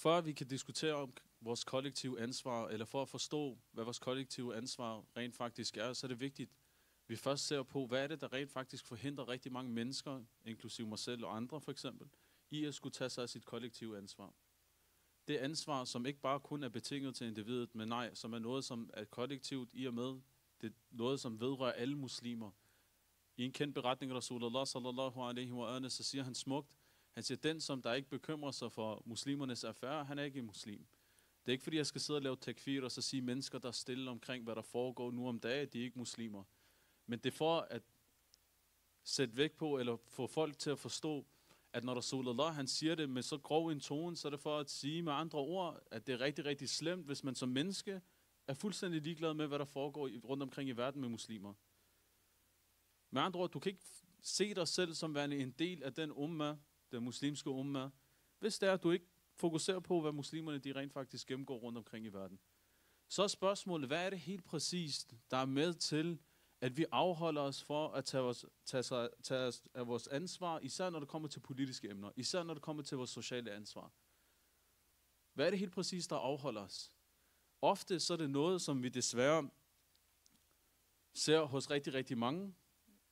før vi kan diskutere om vores kollektive ansvar, eller for at forstå, hvad vores kollektive ansvar rent faktisk er, så er det vigtigt, at vi først ser på, hvad er det, der rent faktisk forhindrer rigtig mange mennesker, inklusive mig selv og andre for eksempel, i at skulle tage sig af sit kollektive ansvar. Det ansvar, som ikke bare kun er betinget til individet, men nej, som er noget, som er kollektivt i og med, det er noget, som vedrører alle muslimer. I en kendt beretning af Rasulullah sallallahu alaihi wa sallam, så siger han smukt, han siger, den som der ikke bekymrer sig for muslimernes affære, han er ikke en muslim. Det er ikke fordi, jeg skal sidde og lave takfir og så sige mennesker, der er stille omkring, hvad der foregår nu om dagen, de er ikke muslimer. Men det er for at sætte vægt på, eller få folk til at forstå, at når Rasulullah han siger det med så grov en tone, så er det for at sige med andre ord, at det er rigtig, rigtig slemt, hvis man som menneske er fuldstændig ligeglad med, hvad der foregår rundt omkring i verden med muslimer. Med andre ord, du kan ikke se dig selv som værende en del af den umma, den muslimske umma, hvis det er, at du ikke fokuserer på, hvad muslimerne de rent faktisk gennemgår rundt omkring i verden. Så er spørgsmålet, hvad er det helt præcist, der er med til, at vi afholder os for at tage os af vores ansvar, især når det kommer til politiske emner, især når det kommer til vores sociale ansvar. Hvad er det helt præcis, der afholder os? Ofte så er det noget, som vi desværre ser hos rigtig, rigtig mange,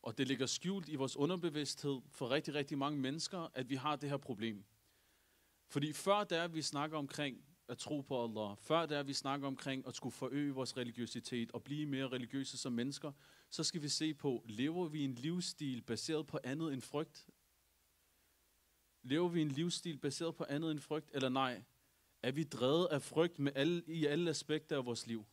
og det ligger skjult i vores underbevidsthed for rigtig, rigtig mange mennesker, at vi har det her problem. Fordi før der vi snakker omkring at tro på Allah, før der vi snakker omkring at skulle forøge vores religiøsitet og blive mere religiøse som mennesker, så skal vi se på, lever vi en livsstil baseret på andet end frygt? Lever vi en livsstil baseret på andet end frygt, eller nej? Er vi drevet af frygt i alle aspekter af vores liv?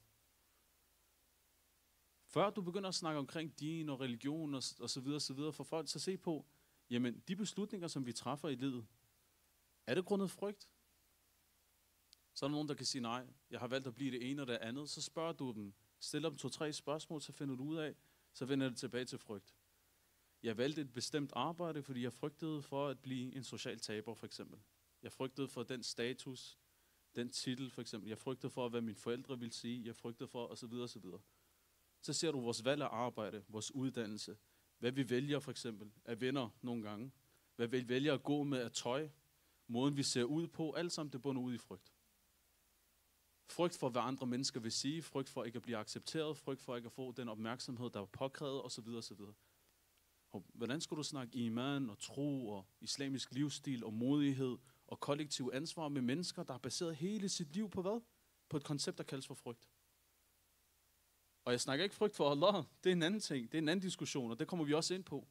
Før du begynder at snakke omkring din og religion og så videre for folk, så se på, jamen de beslutninger, som vi træffer i livet, er det grundet frygt? Så er der nogen, der kan sige, nej, jeg har valgt at blive det ene og det andet. Så spørger du dem, stiller dem 2-3 spørgsmål, så finder du ud af, så vender det tilbage til frygt. Jeg valgte et bestemt arbejde, fordi jeg frygtede for at blive en social taber, for eksempel. Jeg frygtede for den status, den titel, for eksempel. Jeg frygtede for, hvad mine forældre ville sige. Jeg frygtede for, osv. osv. Så ser du vores valg af arbejde, vores uddannelse, hvad vi vælger for eksempel af venner nogle gange, hvad vi vælger at gå med af tøj, måden vi ser ud på, alt sammen det bunder ud i frygt. Frygt for, hvad andre mennesker vil sige, frygt for ikke at blive accepteret, frygt for ikke at få den opmærksomhed, der er påkrævet, osv. osv. Hvordan skal du snakke iman og tro og islamisk livsstil og modighed og kollektiv ansvar med mennesker, der har baseret hele sit liv på hvad? På et koncept, der kaldes for frygt. Og jeg snakker ikke frygt for Allah, det er en anden ting, det er en anden diskussion, og det kommer vi også ind på.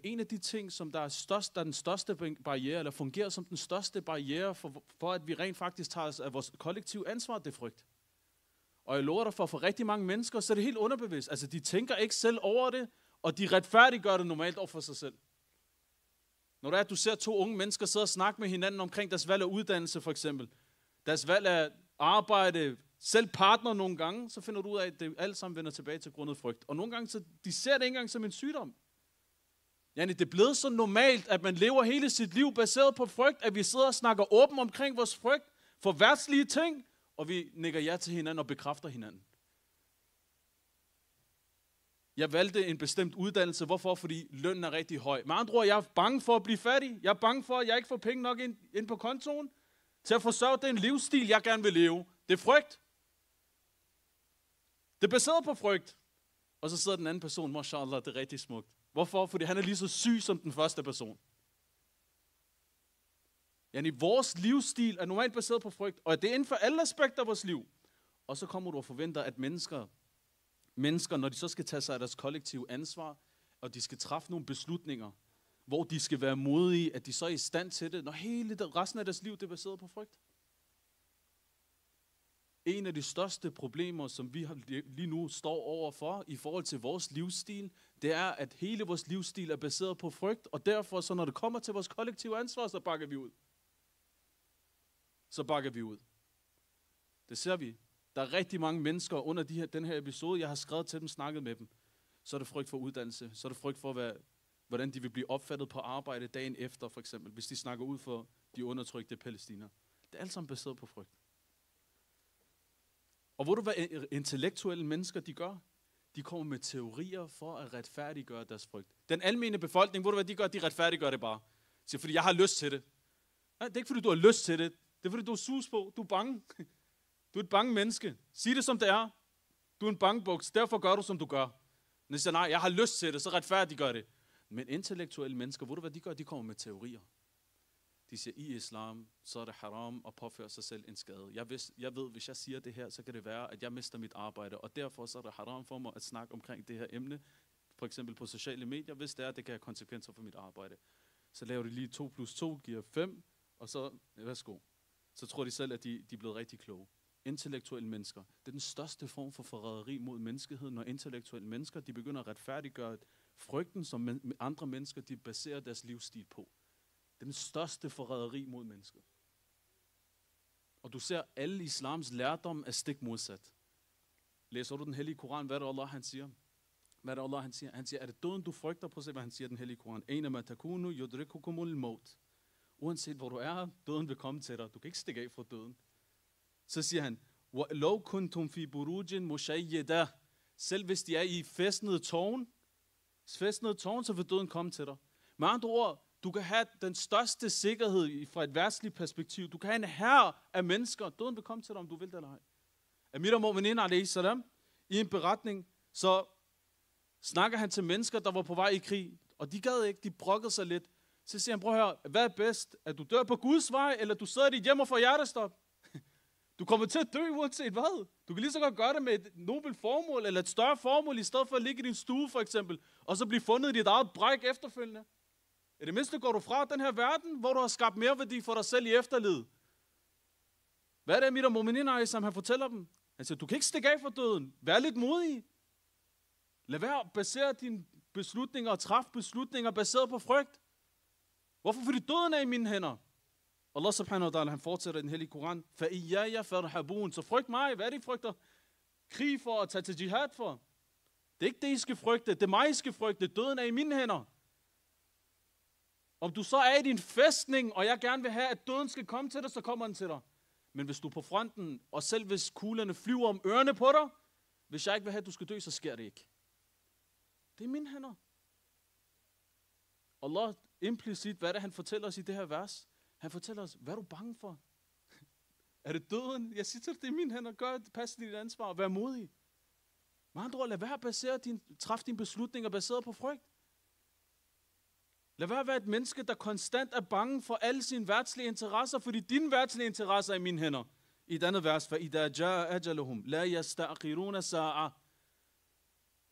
En af de ting, som der er den største barriere, eller fungerer som den største barriere for at vi rent faktisk tager os af vores kollektive ansvar, det er frygt. Og jeg lover dig for rigtig mange mennesker, så er det helt underbevidst. Altså de tænker ikke selv over det, og de retfærdiggør det normalt over for sig selv. Når det er, at du ser 2 unge mennesker sidde og snakke med hinanden omkring deres valg af uddannelse for eksempel, deres valg af arbejde, selv partner nogle gange, så finder du ud af, at det alt sammen vender tilbage til grundet frygt. Og nogle gange, så de ser det ikke engang som en sygdom. Det er blevet så normalt, at man lever hele sit liv baseret på frygt, at vi sidder og snakker åbent omkring vores frygt for verdslige ting, og vi nikker ja til hinanden og bekræfter hinanden. Jeg valgte en bestemt uddannelse. Hvorfor? Fordi lønnen er rigtig høj. Med andre ord, jeg er bange for at blive fattig. Jeg er bange for, at jeg ikke får penge nok ind på kontoen til at forsørge den livsstil, jeg gerne vil leve. Det er frygt. Det er baseret på frygt. Og så sidder den anden person, mashallah, det er rigtig smukt. Hvorfor? Fordi han er lige så syg som den første person. Vores livsstil er normalt baseret på frygt, og det er inden for alle aspekter af vores liv. Og så kommer du og forventer, at mennesker, når de så skal tage sig af deres kollektive ansvar, og de skal træffe nogle beslutninger, hvor de skal være modige, at de så er i stand til det, når resten af deres liv det er baseret på frygt. En af de største problemer, som vi lige nu står overfor i forhold til vores livsstil, det er, at hele vores livsstil er baseret på frygt, og derfor, så når det kommer til vores kollektive ansvar, så bakker vi ud. Det ser vi. Der er rigtig mange mennesker under den her episode, jeg har skrevet til dem, snakket med dem. Så er det frygt for uddannelse, så er det frygt for, hvordan de vil blive opfattet på arbejde dagen efter, for eksempel, hvis de snakker ud for de undertrykte palæstinere. Det er alt sammen baseret på frygt. Og hvor du hvad intellektuelle mennesker de gør? De kommer med teorier for at retfærdiggøre deres frygt. Den almene befolkning, hvor du hvad de gør? De retfærdiggør det bare. Så fordi jeg har lyst til det. Nej, det er ikke, fordi du har lyst til det. Det er, fordi du er sus på. Du er bange. Du er et bange menneske. Sig det, som det er. Du er en bangebuks. Derfor gør du, som du gør. Når de siger, nej, jeg har lyst til det, så retfærdiggør det. Men intellektuelle mennesker, ved du, hvad de gør? De kommer med teorier. De siger, i islam, så er det haram at påføre sig selv en skade. Jeg ved, hvis jeg siger det her, så kan det være, at jeg mister mit arbejde. Og derfor så er det haram for mig at snakke omkring det her emne. For eksempel på sociale medier, hvis det er, det kan have konsekvenser for mit arbejde. Så laver de lige 2 + 2 giver 5, og så, værsgo. Så tror de selv, at de er blevet rigtig kloge. Intellektuelle mennesker. Det er den største form for forræderi mod menneskeheden, når intellektuelle mennesker, de begynder at retfærdiggøre frygten, som andre mennesker, de baserer deres livsstil på. Det er den største forræderi mod mennesket. Og du ser, alle islams lærdom er stik modsat. Læser du den hellige Koran, hvad er det Allah, han siger? Hvad er det Allah, han siger? Han siger, er det døden, du frygter? På se, hvad han siger den hellige Koran. Einama takunu yudrikukumul maut. Uanset hvor du er, døden vil komme til dig. Du kan ikke stikke af fra døden. Så siger han, وَلَوْ كُنْتُمْ فِي بُرُوجٍ مُشَيِّدَةٍ. Selv hvis de er i fæstnede tårn, så vil døden komme til dig. Med andre ord, du kan have den største sikkerhed fra et verdsligt perspektiv. Du kan have en hær af mennesker. Døden vil komme til dig, om du vil det eller ej. Amir al-Mu'minin alayhi salam, i en beretning, så snakker han til mennesker, der var på vej i krig. Og de gad ikke, de brokkede sig lidt. Så siger han, prøv at høre, hvad er bedst? At du dør på Guds vej, eller du sidder i dit hjem og får hjertestop? Du kommer til at dø uanset hvad. Du kan lige så godt gøre det med et nobelt formål, eller et større formål, i stedet for at ligge i din stue for eksempel, og så blive fundet i dit eget bræk efterfølgende. I det mindste går du fra den her verden, hvor du har skabt mere værdi for dig selv i efterlivet. Hvad er det, Amir al-Mu'minin, som han fortæller dem? Han siger, du kan ikke stikke af for døden. Vær lidt modig. Lad være at basere dine beslutninger og træffe beslutninger baseret på frygt. Hvorfor? Fordi døden er i mine hænder. Allah subhanahu wa ta'ala, han fortsætter i den hellige Koran. فَإِيَّايَ فَرْحَبُونَ. Så frygt mig. Hvad er det, I frygter? Krig for at tage til jihad for. Det er ikke det, I skal frygte. Det er mig, I skal frygte. Døden er i mine hænder. Om du så er i din fæstning, og jeg gerne vil have, at døden skal komme til dig, så kommer den til dig. Men hvis du er på fronten, og selv hvis kuglerne flyver om ørerne på dig, hvis jeg ikke vil have, at du skal dø, så sker det ikke. Det er mine hænder. Allah implicit, hvad er det, han fortæller os i det her vers? Han fortæller os, hvad er du bange for? Er det døden? Jeg siger til dig, det er mine hænder. Gør det, pas dit ansvar og vær modig. Med andre ord, lad være at træffe dine beslutninger baseret på frygt. Lad være at være et menneske, der konstant er bange for alle sine verdslige interesser, fordi dine verdslige interesser er i mine hænder. I et andet vers, فَإِذَا جَاءَ أَجَلُهُمْ لَا يَسْتَأْخِرُونَ سَاعَةً.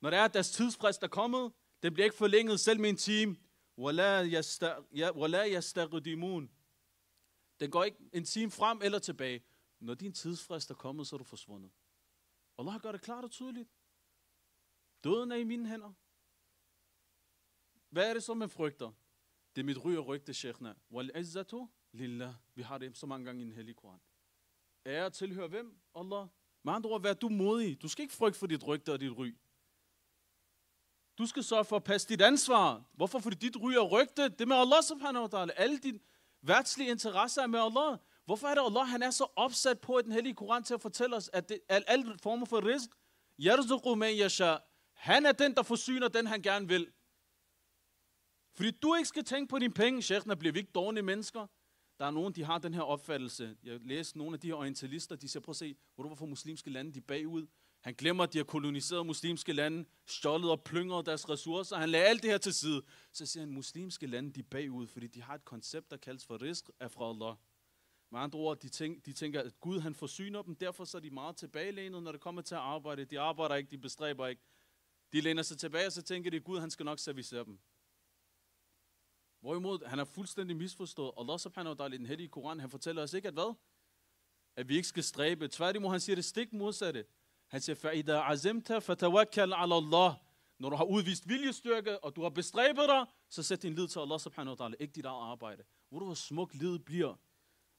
Når det er, at deres tidsfrist er kommet, den bliver ikke forlænget selv med en time. وَلَا يَسْتَقْدِمُونَ. Den går ikke en time frem eller tilbage. Når din tidsfrist er kommet, så er du forsvundet. Allah gør det klart og tydeligt. Døden er i mine hænder. Hvad er det så, man frygter? Det er mit ry og rygte, sheikhna. وَالْعِزَّةُ لِلَّهِ. Vi har det så mange gange i den hellige Koran. Ære tilhører hvem? Allah. Med andre ord, vær du modig. Du skal ikke frygte for dit rygte og dit ry. Du skal sørge for at passe dit ansvar. Hvorfor? Fordi dit ry og rygte, det er med Allah subhanahu wa ta'ala. Alle dine verdslige interesser er med Allah. Hvorfor er det Allah, han er så opsat på i den hellige Koran til at fortælle os, at alle former for risk, yarzuqu man yasha, han er den, der forsyner den, han gerne vil. Fordi du ikke skal tænke på dine penge, sheikhna, bliver vi ikke dårlige mennesker. Der er nogen, de har den her opfattelse. Jeg læste nogle af de her orientalister, de siger, prøv at se, hvorfor muslimske lande de er bagud. Han glemmer, at de har koloniseret muslimske lande, stjålet og plyngret deres ressourcer. Han lagde alt det her til side. Så siger han, muslimske lande de er bagud, fordi de har et koncept, der kaldes for risk af fra Allah. Med andre ord, de tænker, at Gud han forsyner dem, derfor så er de meget tilbagelænet, når det kommer til at arbejde. De arbejder ikke, de bestræber ikke. De læner sig tilbage, og så tænker de, at Gud han skal nok servicere dem. Hvorimod, han er fuldstændig misforstået. Allah subhanahu wa ta'ala i den hellige Koran, han fortæller os ikke, at hvad? At vi ikke skal stræbe. Tværtimod, han siger det stik modsatte. Han siger, فَإِذَا عَزِمْتَ فَتَوَكَّلْ عَلَى اللَّهِ. Når du har udvist viljestyrke, og du har bestræbet dig, så sæt din lid til Allah subhanahu wa ta'ala, ikke dit eget arbejde. Hvor du hvor smuk livet bliver.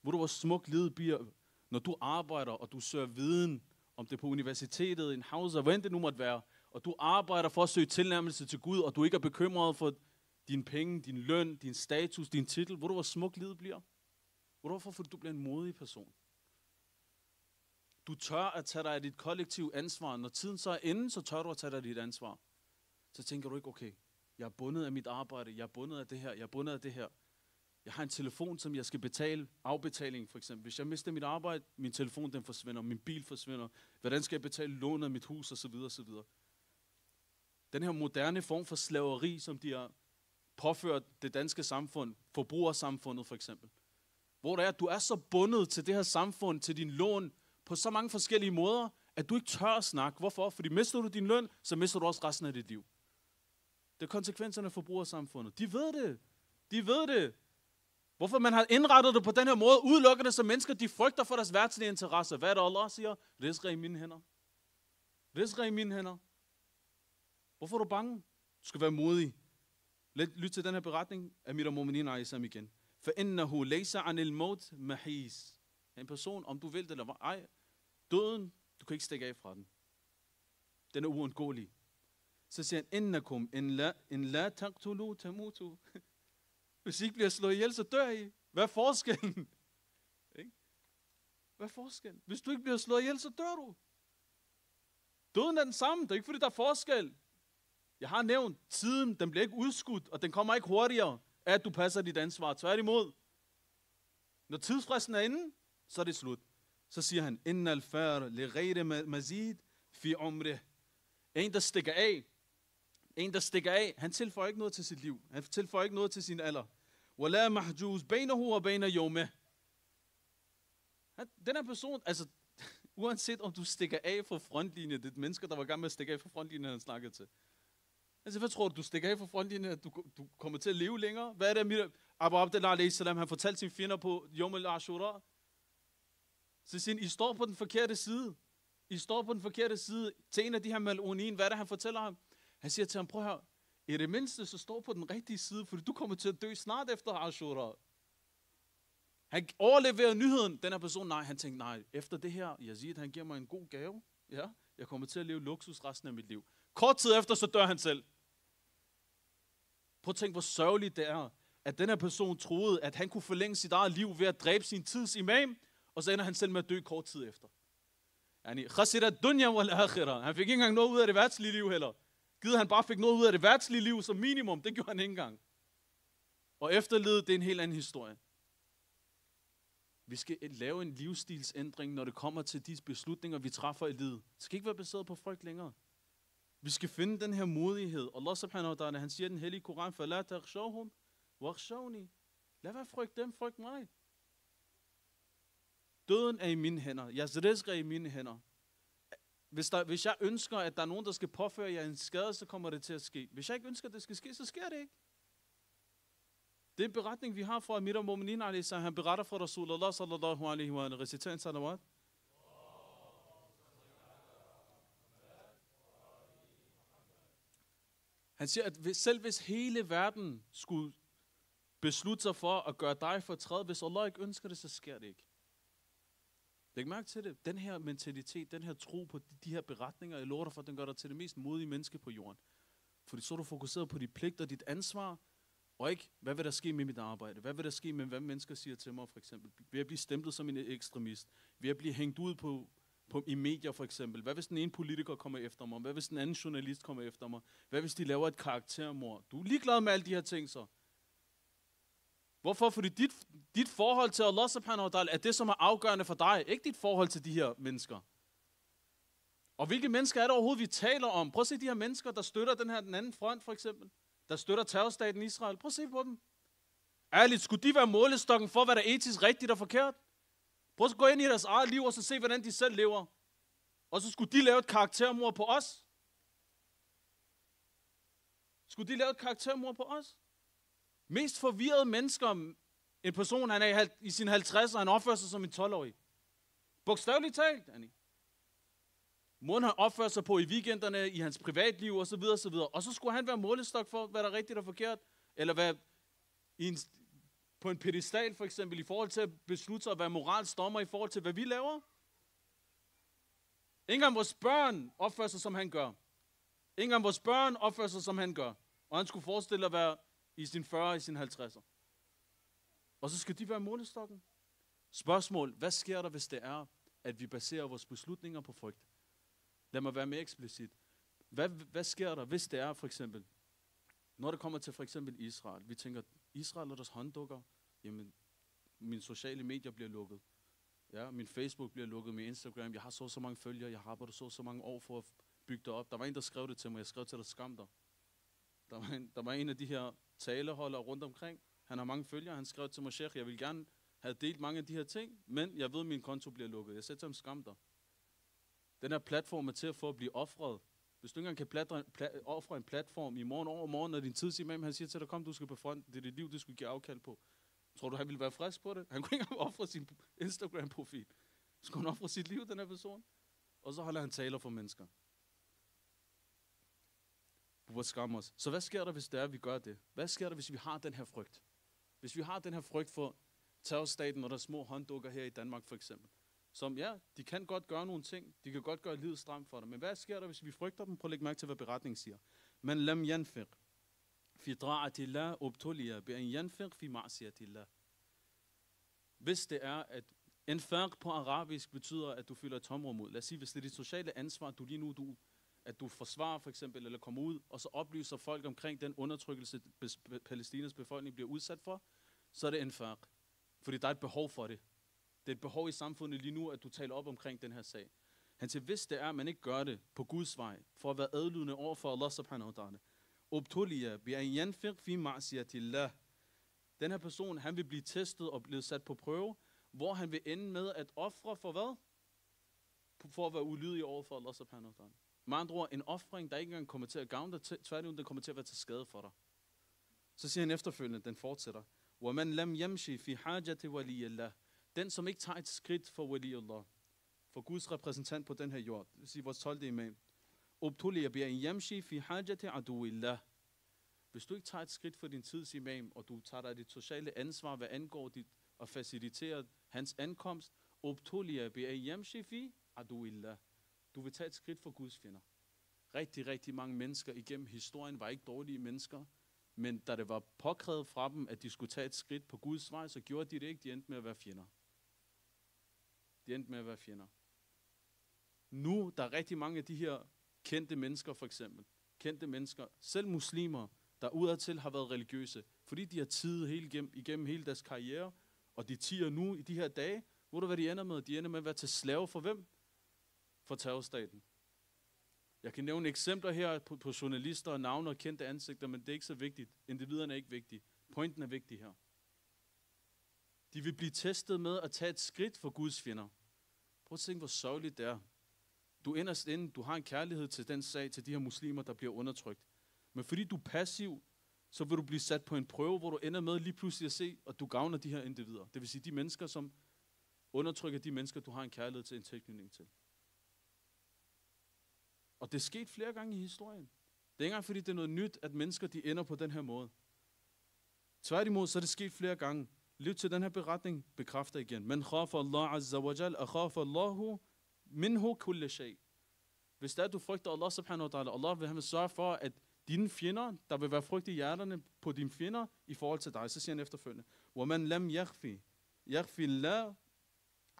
Hvor du hvor smuk livet bliver, når du arbejder, og du søger viden, om det er på universitetet, en hauser, hvad end det nu måtte være, og du arbejder for at søge tilnærmelse til Gud, og du ikke er bekymret for dine penge, din løn, din status, din titel. Hvor du hvor smuk livet bliver. Hvorfor? Fordi du bliver en modig person. Du tør at tage dig af dit kollektive ansvar. Når tiden så er inde, så tør du at tage dig af dit ansvar. Så tænker du ikke, okay, jeg er bundet af mit arbejde, jeg er bundet af det her, jeg er bundet af det her. Jeg har en telefon, som jeg skal betale. Afbetaling for eksempel. Hvis jeg mister mit arbejde, min telefon den forsvinder, min bil forsvinder. Hvordan skal jeg betale lånet af mit hus osv. osv. Den her moderne form for slaveri, som de har påført det danske samfund, forbrugersamfundet for eksempel. Hvor det er, at du er så bundet til det her samfund, til din lån, på så mange forskellige måder, at du ikke tør at snakke. Hvorfor? Fordi mister du din løn, så mister du også resten af dit liv. Det er konsekvenserne af forbrugersamfundet. De ved det. De ved det. Hvorfor man har indrettet det på den her måde, udelukker det, så mennesker, de frygter for deres værtslige interesser. Hvad er det, Allah siger? Rizq er i mine hænder. Rizq er i mine hænder. Hvorfor er du bange? Du skal være modig. Lyt til den her beretning af Amir al-Mu'minin a.s.m. igen. فَإِنَّهُ لَيْسَ عَنِ الْمَوْتِ مَحِيسِ. En person, om du vil det eller ej, døden, du kan ikke stikke af fra den. Den er uundgåelig. Så siger han, إِنَّكُمْ إِنْ لَا تَقْتُلُوا تَمُوتُوا. Hvis I ikke bliver slået ihjel, så dør I. Hvad er forskellen? Hvad er forskellen? Hvis du ikke bliver slået ihjel, så dør du. Døden er den samme. Det er ikke fordi, der er forskel. Jeg har nævnt, tiden, den bliver ikke udskudt, og den kommer ikke hurtigere af, at du passer dit ansvar. Tværtimod. Når tidsfristen er inde, så er det slut. Så siger han, Inna al-far li mazid fi umrih. En, der stikker af, han tilføjer ikke noget til sit liv. Han tilføjer ikke noget til sin alder. Wala mahjuz bainahu wa baina yawmih. Den her person, altså, uanset om du stikker af fra frontlinjen, det er mennesker, der var i gang med at stikke af fra frontlinjen, han snakkede til. Altså, hvad tror du stikker af fra frontlinjen, at du kommer til at leve længere? Hvad er det, Abu Abdullah a.s. han fortalte sine fjender på Yawm al-Ashura? Så siger han, I står på den forkerte side. I står på den forkerte side til en af de her mal'unin. Hvad er det, han fortæller ham? Han siger til ham, prøv her, i det mindste så står på den rigtige side, fordi du kommer til at dø snart efter Ashura. Han overleverer nyheden. Den her person, nej, han tænkte, nej, efter det her, Yazid, han giver mig en god gave. Ja, jeg kommer til at leve luksus resten af mit liv. Kort tid efter, så dør han selv. Prøv at tænke, hvor sørgeligt det er, at den her person troede, at han kunne forlænge sit eget liv ved at dræbe sin tids imam, og så ender han selv med at dø kort tid efter. Han fik ikke engang noget ud af det værtslige liv heller. Givet han bare fik noget ud af det værtslige liv som minimum, det gjorde han ikke engang. Og efterledet, det er en helt anden historie. Vi skal lave en livsstilsændring, når det kommer til de beslutninger, vi træffer i livet. Det skal ikke være baseret på frygt længere. Vi skal finde den her modighed. Allah subhanahu wa ta'ala, han siger i den hellige Koran, فَلَا تَخْشَوْهُمْ وَخْشَوْنِي. Lad være frygt dem, frygt mig. Døden er i mine hænder. Jeres rizq er i mine hænder. Hvis jeg ønsker, at der er nogen, der skal påføre jer en skade, så kommer det til at ske. Hvis jeg ikke ønsker, at det skal ske, så sker det ikke. Det er en beretning, vi har fra Amir al-Mu'minin a.s. Han beretter fra Rasulullah sallallahu alaihi wa sallam. Reciter en salawat. Han siger, at selv hvis hele verden skulle beslutte sig for at gøre dig fortræd, hvis Allah ikke ønsker det, så sker det ikke. Læg mærke til det. Den her mentalitet, den her tro på de her beretninger, jeg lover dig for, den gør dig til det mest modige menneske på jorden. Fordi så er du fokuseret på dit pligt og dit ansvar, og ikke, hvad vil der ske med mit arbejde? Hvad vil der ske med, hvad mennesker siger til mig, for eksempel? Ved at blive stemplet som en ekstremist. Ved at blive hængt ud i medier, for eksempel. Hvad hvis den ene politiker kommer efter mig? Hvad hvis den anden journalist kommer efter mig? Hvad hvis de laver et karaktermord? Du er ligeglad med alle de her ting, så. Hvorfor? Fordi dit forhold til Allah subhanahu wa ta'ala er det, som er afgørende for dig. Ikke dit forhold til de her mennesker. Og hvilke mennesker er det overhovedet, vi taler om? Prøv at se de her mennesker, der støtter den anden front, for eksempel. Der støtter terrorstaten Israel. Prøv at se på dem. Ærligt, skulle de være målestokken for, hvad der er etisk rigtigt og forkert? Prøv at gå ind i deres eget liv, og så se, hvordan de selv lever. Og så skulle de lave et karaktermord på os? Skulle de lave et karaktermord på os? Mest forvirrede mennesker, en person, han er i sin 50'er, han opfører sig som en 12-årig. Bogstaveligt talt, Annie. Måden han opfører sig på i weekenderne, i hans privatliv osv. osv. Og så skulle han være målestok for, hvad der er rigtigt og forkert. Eller være på en pedestal for eksempel, i forhold til at beslutte sig at være moralsk dommer i forhold til, hvad vi laver. Ikke engang vores børn opfører sig, som han gør. Ikke engang vores børn opfører sig, som han gør. Og han skulle forestille at være i sin 40'er, i sin 50'er. Og så skal de være målestokken. Spørgsmål, hvad sker der, hvis det er, at vi baserer vores beslutninger på frygt? Lad mig være mere eksplicit. Hvad sker der, hvis det er, for eksempel, når det kommer til for eksempel Israel? Vi tænker, Israel og deres hånddukker, Jamen, mine sociale medier bliver lukket. Ja, min Facebook bliver lukket, min Instagram. Jeg har så mange følgere, jeg har arbejdet så mange år for at bygge det op. Der var en, der skrev det til mig. Jeg skrev til dig, skam dig. Der var en af de her taleholdere rundt omkring. Han har mange følgere. Han skrev til mig, Sheikh, jeg vil gerne have delt mange af de her ting, men jeg ved, at min konto bliver lukket. Jeg sagde til ham, skam dig. Den her platform er til for at blive offret. Hvis du ikke engang kan ofre en platform i morgen overmorgen, når din tidsimam, han siger til dig, kom, du skal på front, det er dit liv, du skal give afkald på. Tror du, han ville være frisk på det? Han kunne ikke engang ofre sin Instagram-profil. Skulle han ofre sit liv, den her person? Og så holder han taler for mennesker. Hvor skam os. Så hvad sker der, hvis det er, vi gør det? Hvad sker der, hvis vi har den her frygt? Hvis vi har den her frygt for terrorstaten, når der er små hånddukker her i Danmark for eksempel. Som ja, de kan godt gøre nogle ting. De kan godt gøre livet stramt for dig. Men hvad sker der, hvis vi frygter dem? Prøv at lægge mærke til, hvad beretningen siger. Men lam yanfiq fi dra'atillah ubtuliya bi an yanfiq fi ma'siyatillah. Hvis det er, at infaq på arabisk betyder, at du fylder et tomrum ud. Lad os sige, hvis det er dit sociale ansvar, du lige nu, at du forsvarer for eksempel, eller kommer ud, og så oplyser folk omkring den undertrykkelse, Palæstinas befolkning bliver udsat for, så er det infaq. Fordi der er et behov for det. Det er et behov i samfundet lige nu, at du taler op omkring den her sag. Han siger, hvis det er, at man ikke gør det på Guds vej, for at være adlydende over for Allah subhanahu wa ta'ala, ubtuliya bi an yanfiq fi ma'siyatillah. Den her person, han vil blive testet og blive sat på prøve, hvor han vil ende med at ofre for hvad? For at være ulydig over for Allah subhanahu wa ta'ala. Med andre ord, en ofring, der ikke engang kommer til at gavne dig, tværtimod, den kommer til at være til skade for dig. Så siger han efterfølgende, den fortsætter. وَمَنْ لَمْ يَمْشِ فِي حَاجَةِ وَلِيَ اللَّهِ. Den, som ikke tager et skridt for wali Allah, for Guds repræsentant på den her jord, det vil sige vores 12. imam. Ubtuliya bi an yamshi fi hajati aduillah. Hvis du ikke tager et skridt for din tids imam, og du tager dig dit sociale ansvar, hvad angår dit og faciliterer hans ankomst, ubtuliya bi an yamshi fi aduillah. Du vil tage et skridt for Guds fjender. Rigtig, rigtig mange mennesker igennem historien var ikke dårlige mennesker, men da det var påkrævet fra dem, at de skulle tage et skridt på Guds vej, så gjorde de det ikke. De endte med at være fjender. Nu, der er rigtig mange af de her kendte mennesker, for eksempel. Kendte mennesker, selv muslimer, der udadtil har været religiøse, fordi de har tidet igennem hele deres karriere, og de tiger nu i de her dage, hvor hvad de ender med? De ender med at være til slave for hvem? For terrorstaten. Jeg kan nævne eksempler her på journalister og navne og kendte ansigter, men det er ikke så vigtigt. Individerne er ikke vigtige. Pointen er vigtig her. De vil blive testet med at tage et skridt for Guds fjender. Prøv at tænke, hvor sørgeligt det er. Du inderst inde, du har en kærlighed til den sag, til de her muslimer, der bliver undertrykt. Men fordi du er passiv, så vil du blive sat på en prøve, hvor du ender med lige pludselig at se, at du gavner de her individer. Det vil sige de mennesker, som undertrykker de mennesker, du har en kærlighed til, en tilknytning til. Og det er sket flere gange i historien. Det er ikke engang, fordi det er noget nyt, at mennesker de ender på den her måde. Tværtimod, så er det sket flere gange. Lyt til den her beretning, bekræfter igen. Men khafa Allah azza wa jal, akhafa Allahu minhu kulli shay. Hvis det er, du frygter Allah subhanahu wa ta'ala, Allah vil have sørge for, at dine fjender, der vil være frygt i hjerterne på dine fjender i forhold til dig. Så siger han efterfølgende, وَمَنْ لَمْ يَغْفِ اللَّهُ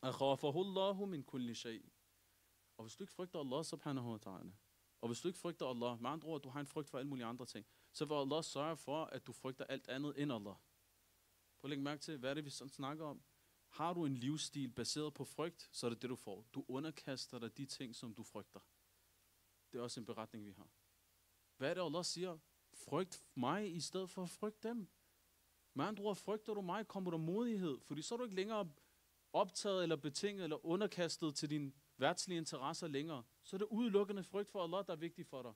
أَخَافَهُ اللَّهُ مِنْ كُلِّ شَيْءٍ. Og hvis du ikke frygter Allah subhanahu wa ta'ala, og hvis du ikke frygter Allah, med andre ord, du har en frygt for alle mulige andre ting, så vil Allah sørge for, at du frygter alt andet end Allah. Prøv at lægge mærke til, hvad er det, vi sådan snakker om? Har du en livsstil baseret på frygt, så er det det, du får. Du underkaster dig de ting, som du frygter. Det er også en beretning, vi har. Hvad er det, Allah siger? Frygt mig i stedet for at frygte dem. Med andre ord, frygter du mig, kommer der modighed, fordi så er du ikke længere optaget eller betinget eller underkastet til dine verdslige interesser længere. Så er det udelukkende frygt for Allah, der er vigtigt for dig.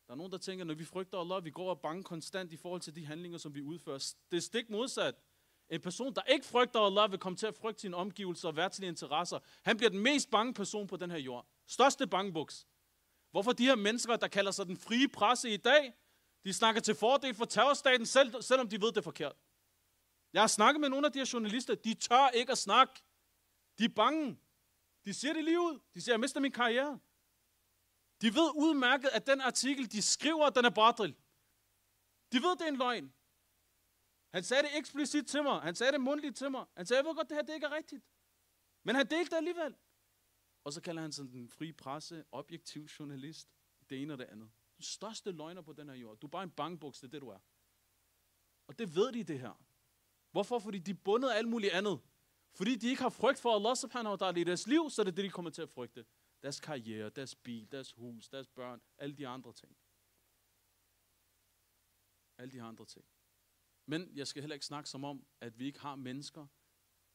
Der er nogen, der tænker, når vi frygter Allah, vi går og bange konstant i forhold til de handlinger, som vi udfører. Det er stik modsat. En person, der ikke frygter Allah, vil komme til at frygte sine omgivelser og verdslige interesser. Han bliver den mest bange person på den her jord. Største bangebuks. Hvorfor de her mennesker, der kalder sig den frie presse i dag, de snakker til fordel for terrorstaten, selvom de ved det er forkert. Jeg har snakket med nogle af de her journalister, de tør ikke at snakke. De er bange. De siger det lige ud. De siger, jeg mister min karriere. De ved udmærket, at den artikel, de skriver, den er batil. De ved, det er en løgn. Han sagde det eksplicit til mig. Han sagde det mundtligt til mig. Han sagde, jeg ved godt, det her det ikke er rigtigt. Men han delte det alligevel. Og så kalder han sig den frie presse, objektiv journalist, det ene og det andet. Den største løgner på den her jord. Du er bare en bangebuks, det er det, du er. Og det ved de, det her. Hvorfor? Fordi de er bundet af alt muligt andet. Fordi de ikke har frygt for Allah subhanahu wa ta'ala i deres liv, så er det det, de kommer til at frygte. Deres karriere, deres bil, deres hus, deres børn, alle de andre ting. Alle de andre ting. Men jeg skal heller ikke snakke som om, at vi ikke har mennesker,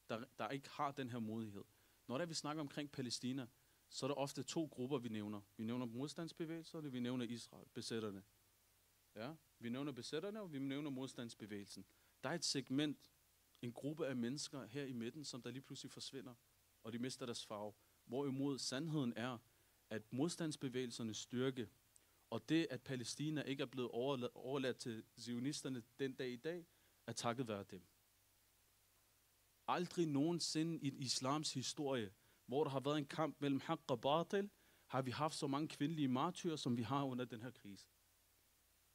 der ikke har den her modighed. Når vi snakker omkring Palæstina, så er der ofte to grupper, vi nævner. Vi nævner modstandsbevægelserne, vi nævner Israel, besætterne. Ja, vi nævner besætterne, og vi nævner modstandsbevægelsen. Der er et segment, en gruppe af mennesker her i midten, som der lige pludselig forsvinder, og de mister deres farve. Hvorimod sandheden er, at modstandsbevægelsernes styrke, og det, at Palæstina ikke er blevet overladt til zionisterne den dag i dag, er takket være dem. Aldrig nogensinde i islams historie, hvor der har været en kamp mellem haq og batil, har vi haft så mange kvindelige martyrer, som vi har under den her krise.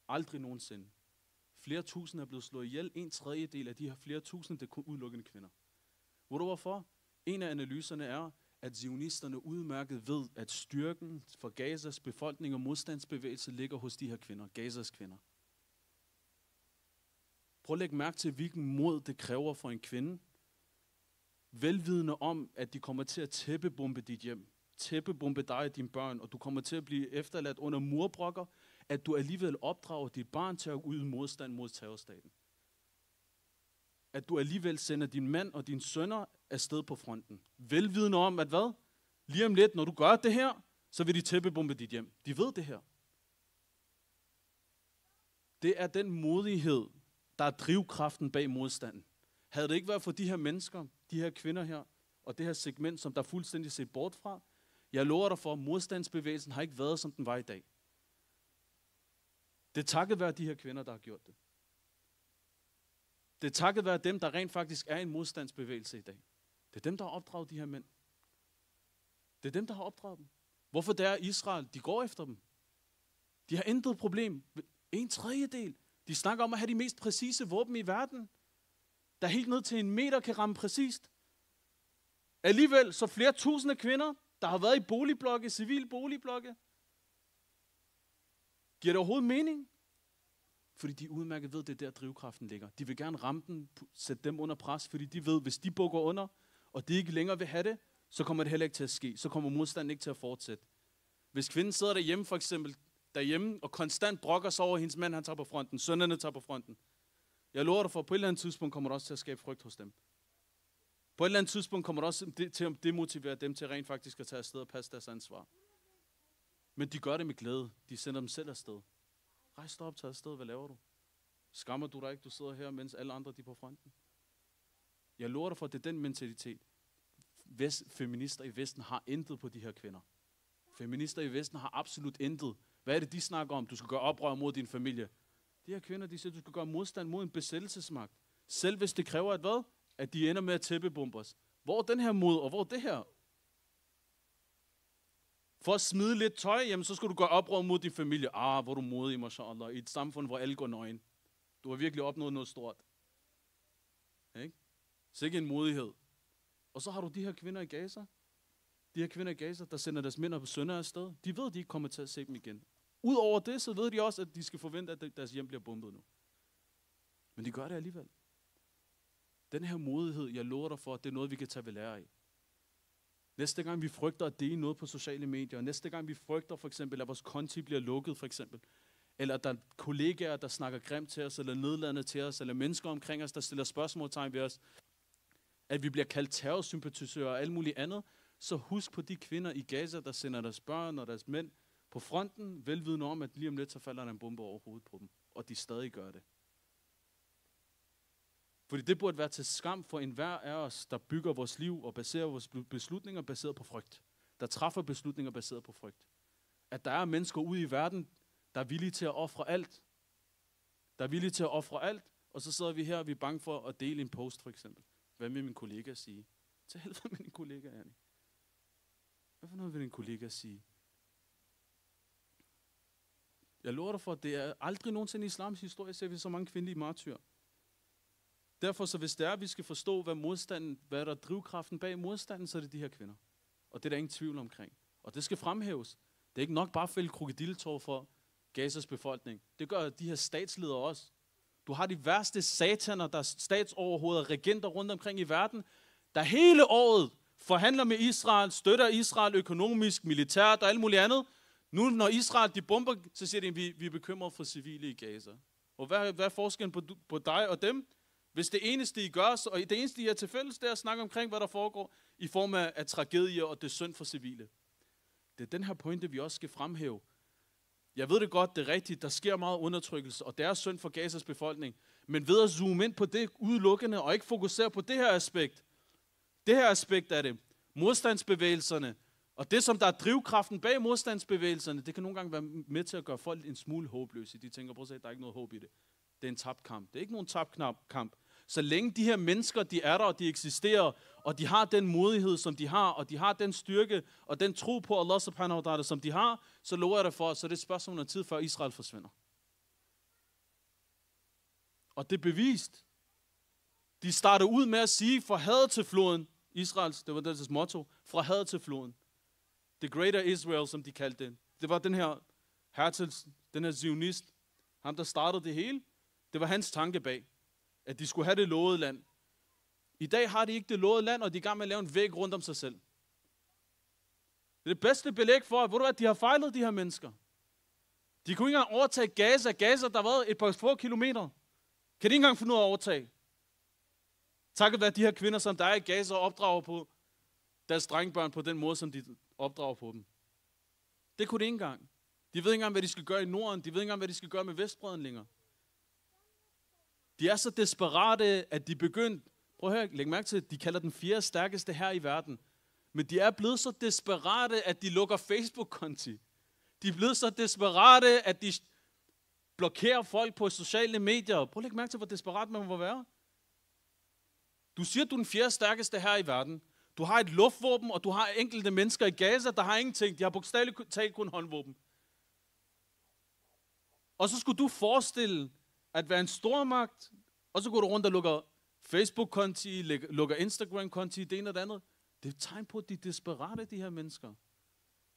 Aldrig nogensinde. Flere tusind er blevet slået ihjel. 1/3 af de her flere tusind, det er kun udelukkende kvinder. Ved du hvorfor? En af analyserne er, at zionisterne udmærket ved, at styrken for Gazas befolkning og modstandsbevægelse ligger hos de her kvinder, Gazas kvinder. Prøv at lægge mærke til, hvilken mod det kræver for en kvinde, velvidende om, at de kommer til at tæppebombe dit hjem, tæppebombe dig og dine børn, og du kommer til at blive efterladt under murbrokker, at du alligevel opdrager dit barn til at yde modstand mod terrorstaten. At du alligevel sender din mand og dine sønner afsted på fronten. Velvidende om, at hvad? Lige om lidt, når du gør det her, så vil de tæppebombe dit hjem. De ved det her. Det er den modighed, der er drivkraften bag modstanden. Havde det ikke været for de her mennesker, de her kvinder her, og det her segment, som der er fuldstændig set bort fra, jeg lover dig for, at modstandsbevægelsen har ikke været, som den var i dag. Det er takket være de her kvinder, der har gjort det. Det er takket være dem, der rent faktisk er en modstandsbevægelse i dag. Det er dem, der har opdraget de her mænd. Det er dem, der har opdraget dem. Hvorfor det er Israel? De går efter dem. De har intet problem. 1/3. De snakker om at have de mest præcise våben i verden, der helt ned til 1 meter kan ramme præcist. Alligevel så flere tusinde kvinder, der har været i boligblokke, civile boligblokke. Giver det overhovedet mening? Fordi de udmærket ved, det er der drivkraften ligger. De vil gerne ramme dem, sætte dem under pres, fordi de ved, hvis de bukker under, og de ikke længere vil have det, så kommer det heller ikke til at ske. Så kommer modstanden ikke til at fortsætte. Hvis kvinden sidder derhjemme for eksempel, derhjemme og konstant brokker sig over, hendes mand han tager på fronten, sønnerne tager på fronten. Jeg lover dig for, at på et eller andet tidspunkt kommer det også til at skabe frygt hos dem. På et eller andet tidspunkt kommer det også til at demotivere dem til rent faktisk at tage afsted og passe deres ansvar. Men de gør det med glæde. De sender dem selv afsted. Rejs dig op, tag afsted. Hvad laver du? Skammer du dig ikke, du sidder her, mens alle andre de er på fronten? Jeg lover dig for, at det er den mentalitet. Feminister i Vesten har intet på de her kvinder. Feminister i Vesten har absolut intet. Hvad er det, de snakker om? Du skal gøre oprør mod din familie. De her kvinder, de siger, du skal gøre modstand mod en besættelsesmagt. Selv hvis det kræver, at hvad? At de ender med at tæppebombe os. Hvor er den her mod, og hvor er det her? For at smide lidt tøj, jamen så skal du gøre oprør mod din familie. Hvor er du modig, mashallah, i et samfund, hvor alle går nøgen. Du har virkelig opnået noget stort. Ikke? Så ikke en modighed. Og så har du de her kvinder i Gaza. De her kvinder i Gaza, der sender deres mænd og sønner afsted. De ved, at de ikke kommer til at se dem igen. Udover det, så ved de også, at de skal forvente, at deres hjem bliver bombet nu. Men de gør det alligevel. Den her modighed, jeg lover dig for, det er noget, vi kan tage ved lære af. Næste gang vi frygter at dele noget på sociale medier, næste gang vi frygter for eksempel, at vores konti bliver lukket for eksempel, eller at der er kollegaer, der snakker grimt til os, eller nedladende til os, eller mennesker omkring os, der stiller spørgsmålstegn ved os, at vi bliver kaldt terrorsympatisører og alt muligt andet, så husk på de kvinder i Gaza, der sender deres børn og deres mænd på fronten, velvidende om, at lige om lidt, så falder der en bombe over hovedet på dem, og de stadig gør det. Fordi det burde være til skam for enhver af os, der bygger vores liv og baserer vores beslutninger baseret på frygt. Der træffer beslutninger baseret på frygt. At der er mennesker ude i verden, der er villige til at ofre alt. Der er villige til at ofre alt, og så sidder vi her, og vi er bange for at dele en post for eksempel. Hvad vil min kollega sige? Til helvede med din kollega, Annie. Hvad for noget vil din kollega sige? Jeg lover dig for, at det er aldrig nogensinde i islams historie, ser vi så mange kvindelige martyrer. Derfor, så hvis det er, at vi skal forstå, hvad der er drivkraften bag modstanden, så er det de her kvinder. Og det er der ingen tvivl omkring. Og det skal fremhæves. Det er ikke nok bare at fælde krokodilletår for Gazas befolkning. Det gør de her statsledere også. Du har de værste sataner, der er statsoverhoveder, regenter rundt omkring i verden, der hele året forhandler med Israel, støtter Israel økonomisk, militært og alt muligt andet. Nu når Israel de bomber, så siger de, at vi er bekymrede for civile i Gaza. Og hvad er forskellen på dig og dem? Hvis det eneste, I gør, og det eneste, I er til fælles, det er at snakke omkring, hvad der foregår, i form af tragedier og det synd for civile. Det er den her pointe, vi også skal fremhæve. Jeg ved det godt, det er rigtigt, der sker meget undertrykkelse, og det er synd for Gazas befolkning. Men ved at zoome ind på det udelukkende, og ikke fokusere på det her aspekt af det, modstandsbevægelserne, og det, som der er drivkraften bag modstandsbevægelserne, det kan nogle gange være med til at gøre folk en smule håbløse. De tænker, prøv at se, der er ikke noget håb i det. Det er en tabt kamp. Det er ikke nogen tabt kamp. Så længe de her mennesker, de er der, og de eksisterer, og de har den modighed, som de har, og de har den styrke, og den tro på Allah subhanahu wa ta'ala, som de har, så lover jeg dig for, så det er et spørgsmål af tid, før Israel forsvinder. Og det er bevist. De startede ud med at sige, fra hadet til floden, Israels, det var deres motto, fra hadet til floden. The Greater Israel, som de kaldte det. Det var den her Herzl, den her zionist, ham der startede det hele. Det var hans tanke bag, at de skulle have det lovede land. I dag har de ikke det lovede land, og de er i gang med at lave en væg rundt om sig selv. Det er det bedste belæg for, at de har fejlet, de her mennesker. De kunne ikke engang overtage Gaza. Gaza, der var et par få kilometer. Kan de ikke engang finde ud af at overtage? Takket være de her kvinder, som der er i Gaza, opdrager på deres drengebørn på den måde, som de opdrager på dem. Det kunne de ikke engang. De ved ikke engang, hvad de skal gøre i Norden. De ved ikke engang, hvad de skal gøre med Vestbredden længere. De er så desperate, at de begyndte, prøv at høre, læg mærke til, at de kalder den 4. stærkeste her i verden. Men de er blevet så desperate, at de lukker Facebook-konti. De er blevet så desperate, at de blokerer folk på sociale medier. Prøv at lægge mærke til, hvor desperat man må være. Du siger, at du er den 4. stærkeste her i verden. Du har et luftvåben, og du har enkelte mennesker i Gaza, der har ingenting. De har bogstaveligt talt kun håndvåben. Og så skulle du forestille at være en stormagt, og så går du rundt og lukker Facebook-konti, lukker Instagram-konti, det ene og det andet. Det er et tegn på, at de er desperate, de her mennesker.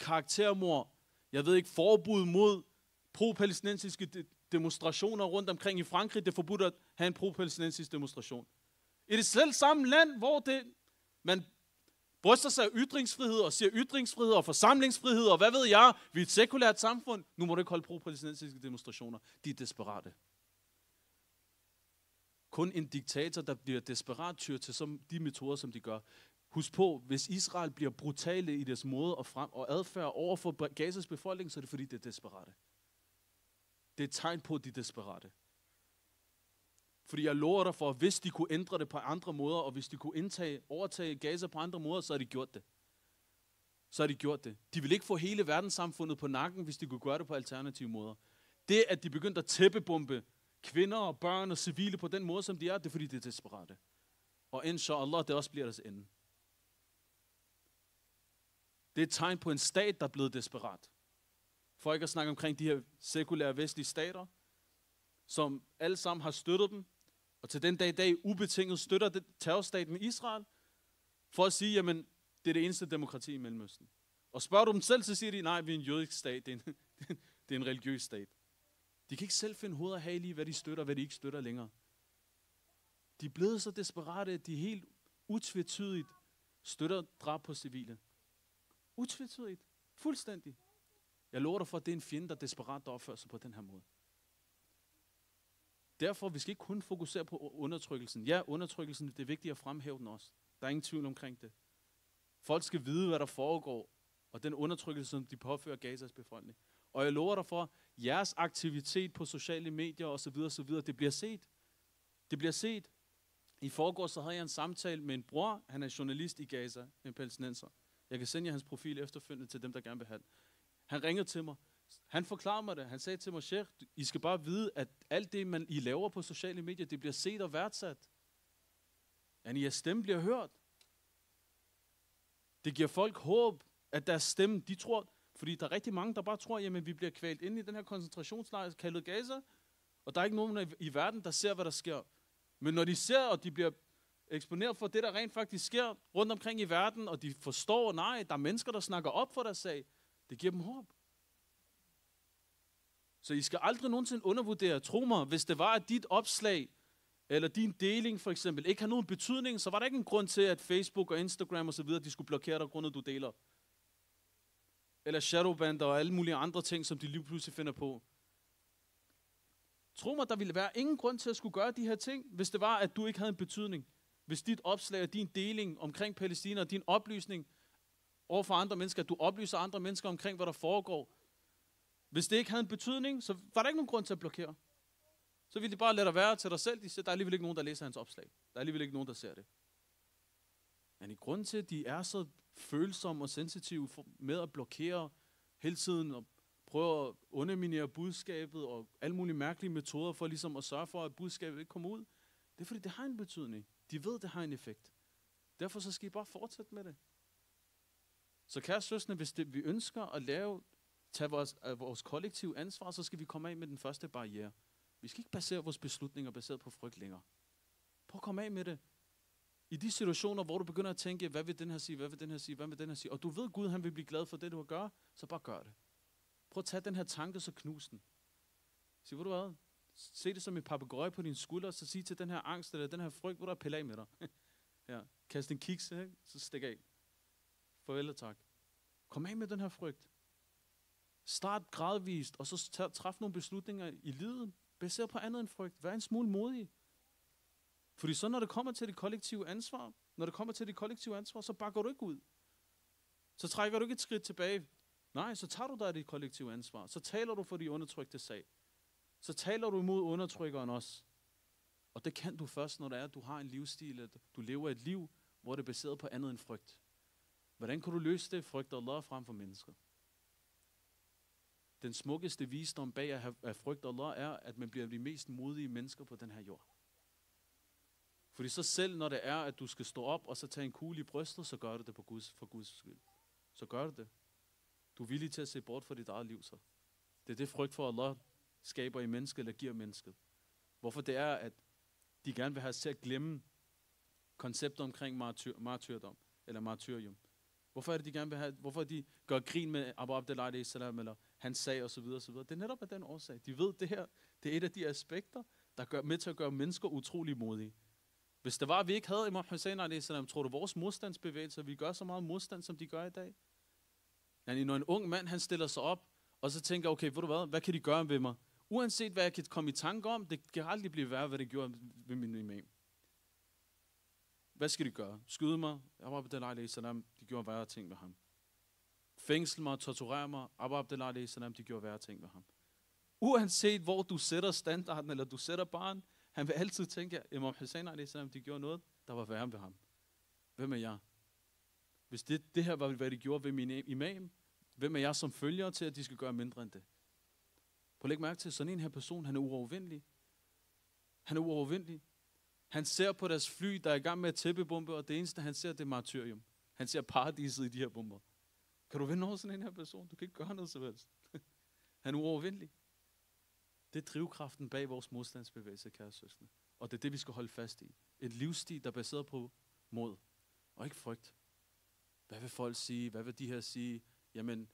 Karaktermord, jeg ved ikke, forbud mod pro-palæstinensiske demonstrationer rundt omkring i Frankrig. Det er forbudt at have en pro-palæstinensisk demonstration. I det selv samme land, hvor man bryster sig af ytringsfrihed og siger ytringsfrihed og forsamlingsfrihed, og hvad ved jeg, vi er et sekulært samfund. Nu må du ikke holde pro-palæstinensiske demonstrationer. De er desperate. Kun en diktator, der bliver desperat, tyr til de metoder, som de gør. Husk på, hvis Israel bliver brutale i deres måde og adfærd over for Gazas befolkning, så er det fordi, det er desperate. Det er et tegn på, at de er desperate. Fordi jeg lover dig for, at hvis de kunne ændre det på andre måder, og hvis de kunne overtage Gaza på andre måder, så har de gjort det. Så har de gjort det. De vil ikke få hele verdenssamfundet på nakken, hvis de kunne gøre det på alternative måder. Det, at de begyndte at tæppebombe kvinder og børn og civile på den måde, som de er, det er fordi, det er desperate. Og inshallah, det også bliver deres ende. Det er et tegn på en stat, der er blevet desperat. For ikke at snakke omkring de her sekulære vestlige stater, som alle sammen har støttet dem, og til den dag i dag ubetinget støtter terrorstaten Israel, for at sige, jamen, det er det eneste demokrati i Mellemøsten. Og spørger du dem selv, så siger de, nej, vi er en jødisk stat, det er en religiøs stat. De kan ikke selv finde hoved og hale i, hvad de støtter og hvad de ikke støtter længere. De er blevet så desperate, at de helt utvetydigt støtter drab på civile. Utvetydigt. Fuldstændig. Jeg lover dig for, at det er en fjende, der er desperat, der opfører sig på den her måde. Derfor, vi skal ikke kun fokusere på undertrykkelsen. Ja, undertrykkelsen, det er vigtigt at fremhæve den også. Der er ingen tvivl omkring det. Folk skal vide, hvad der foregår, og den undertrykkelse, som de påfører Gazas befolkning. Og jeg lover dig for, jeres aktivitet på sociale medier osv., det bliver set. Det bliver set. I forgårs så havde jeg en samtale med en bror, han er journalist i Gaza, en palæstinenser. Jeg kan sende jer hans profil efterfølgende til dem, der gerne vil have det. Han ringede til mig. Han forklarede mig det. Han sagde til mig, Sheikh, I skal bare vide, at alt det, I laver på sociale medier, det bliver set og værdsat. At jeres stemme bliver hørt. Det giver folk håb, at deres stemme, de tror, fordi der er rigtig mange, der bare tror, jamen vi bliver kvalt ind i den her koncentrationslejr kaldet Gaza, og der er ikke nogen i verden, der ser, hvad der sker. Men når de ser, og de bliver eksponeret for det, der rent faktisk sker rundt omkring i verden, og de forstår, nej, der er mennesker, der snakker op for deres sag, det giver dem håb. Så I skal aldrig nogensinde undervurdere. Tro mig, hvis det var, at dit opslag, eller din deling for eksempel, ikke har nogen betydning, så var der ikke en grund til, at Facebook og Instagram og så videre, de skulle blokere dig, grundet du deler. Eller shadowbander og alle mulige andre ting, som de lige pludselig finder på. Tro mig, der ville være ingen grund til at skulle gøre de her ting, hvis det var, at du ikke havde en betydning. Hvis dit opslag og din deling omkring Palæstina og din oplysning over for andre mennesker, at du oplyser andre mennesker omkring, hvad der foregår. Hvis det ikke havde en betydning, så var der ikke nogen grund til at blokere. Så ville de bare lade dig være til dig selv. De siger, der er alligevel ikke nogen, der læser hans opslag. Der er alligevel ikke nogen, der ser det. Men i grund til, at de er så følsomme og sensitive med at blokere hele tiden og prøve at underminere budskabet og alle mulige mærkelige metoder for ligesom at sørge for, at budskabet ikke kommer ud. Det er fordi, det har en betydning. De ved, det har en effekt. Derfor så skal I bare fortsætte med det. Så kære søstre, hvis vi ønsker at tage vores kollektive ansvar, så skal vi komme af med den første barriere. Vi skal ikke basere vores beslutninger baseret på frygt længere. Prøv at komme af med det. I de situationer, hvor du begynder at tænke, hvad vil den her sige, hvad vil den her sige, hvad vil den her sige, og du ved, Gud han vil blive glad for det, du har gør, så bare gør det. Prøv at tage den her tanke, så knus den. Sig, ved du hvad? Se det som en papegøje på din skulder, så sig til den her angst, eller den her frygt, hvor der er pille af med dig. Ja. Kast en kiks, ikke? Så stik af. Farvel og tak. Kom af med den her frygt. Start gradvist, og så træf nogle beslutninger i livet, baseret på andet end frygt. Vær en smule modig. Fordi så når det kommer til det kollektive ansvar, så bakker du ikke ud. Så trækker du ikke et skridt tilbage. Nej, så tager du dig det kollektive ansvar. Så taler du for de undertrykte sag. Så taler du imod undertrykkeren også. Og det kan du først, når det er, at du har en livsstil, at du lever et liv, hvor det er baseret på andet end frygt. Hvordan kan du løse det? Frygte Allah frem for mennesker. Den smukkeste visdom bag at frygte Allah er, at man bliver de mest modige mennesker på den her jord. Fordi så selv når det er, at du skal stå op og så tage en kugle i brystet, så gør du det for Guds skyld. Så gør du det. Du er villig til at se bort fra dit eget liv så. Det er det frygt for Allah skaber i mennesket, eller giver mennesket. Hvorfor det er, at de gerne vil have os til at glemme konceptet omkring martyrdom, eller martyrium. Hvorfor er det, de gerne vil have, hvorfor de gør grin med Abu Abdullah salam eller hans sag osv. Det er netop af den årsag. De ved, det her, det er et af de aspekter, der gør med til at gøre mennesker utrolig modige. Hvis det var, at vi ikke havde Imam Hussein salam, tror du, vores modstandsbevægelser, vi gør så meget modstand, som de gør i dag? Yani, når en ung mand, han stiller sig op, og så tænker, okay, ved du hvad kan de gøre ved mig? Uanset hvad jeg kan komme i tanke om, det kan aldrig blive værre, hvad det gjorde ved min imam. Hvad skal de gøre? Skyde mig? Abu Abdullah salam, de gjorde værre ting med ham. Fængsel mig, torturere mig? Abu Abdullah salam, de gjorde værre ting med ham. Uanset hvor du sætter standarden, eller du sætter barn, han vil altid tænke, Imam Hussein salam, de gjorde noget, der var værre ved ham. Hvem er jeg? Hvis det her var, hvad de gjorde ved min imam, hvem er jeg som følger til, at de skal gøre mindre end det? Prøv at lægge mærke til, sådan en her person, han er uovervindelig. Han er uovervindelig. Han ser på deres fly, der er i gang med at tæppebombe, og det eneste, han ser, det er martyrium. Han ser paradiset i de her bomber. Kan du vinde over sådan en her person? Du kan ikke gøre noget så helst. Han er uovervindelig. Det er drivkraften bag vores modstandsbevægelse, kære søstre. Og det er det, vi skal holde fast i. Et livsstil, der er baseret på mod, og ikke frygt. Hvad vil folk sige? Hvad vil de her sige? Jamen,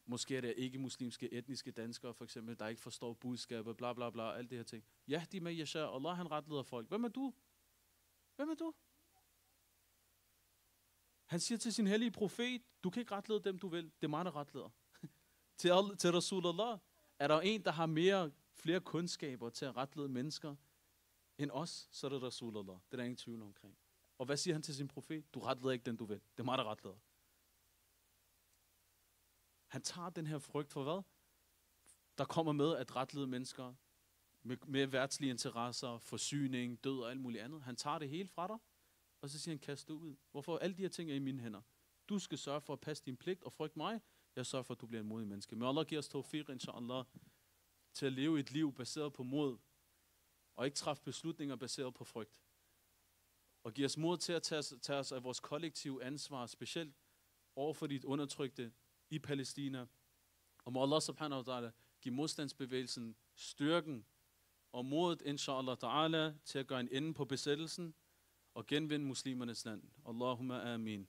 måske er det ikke-muslimske, etniske danskere, for eksempel, der ikke forstår budskabet, bla bla bla, alt det her ting. Ja, de med Yasha, Allah han retleder folk. Hvem er du? Hvem er du? Han siger til sin hellige profet, du kan ikke retlede dem, du vil. Det er mig, der retleder. til Rasulullah er der en, der har flere kundskaber til at retlede mennesker end os, så er det Rasulullah. Det er der ingen tvivl omkring. Og hvad siger han til sin profet? Du retleder ikke den, du vil. Det er mig, der retleder. Han tager den her frygt for hvad? Der kommer med at retlede mennesker med værtslige interesser, forsyning, død og alt muligt andet. Han tager det hele fra dig, og så siger han, kast det ud. Hvorfor? Alle de her ting er i mine hænder. Du skal sørge for at passe din pligt og frygte mig. Jeg sørger for, at du bliver en modig menneske. Men Allah giver os tawfiq, inshallah, til at leve et liv baseret på mod, og ikke træffe beslutninger baseret på frygt. Og giver os mod til at tage os af vores kollektive ansvar, specielt over for de undertrykte i Palæstina. Og må Allah subhanahu wa ta'ala give modstandsbevægelsen styrken og modet, inshallah ta'ala, til at gøre en ende på besættelsen og genvinde muslimernes land. Allahumma amin.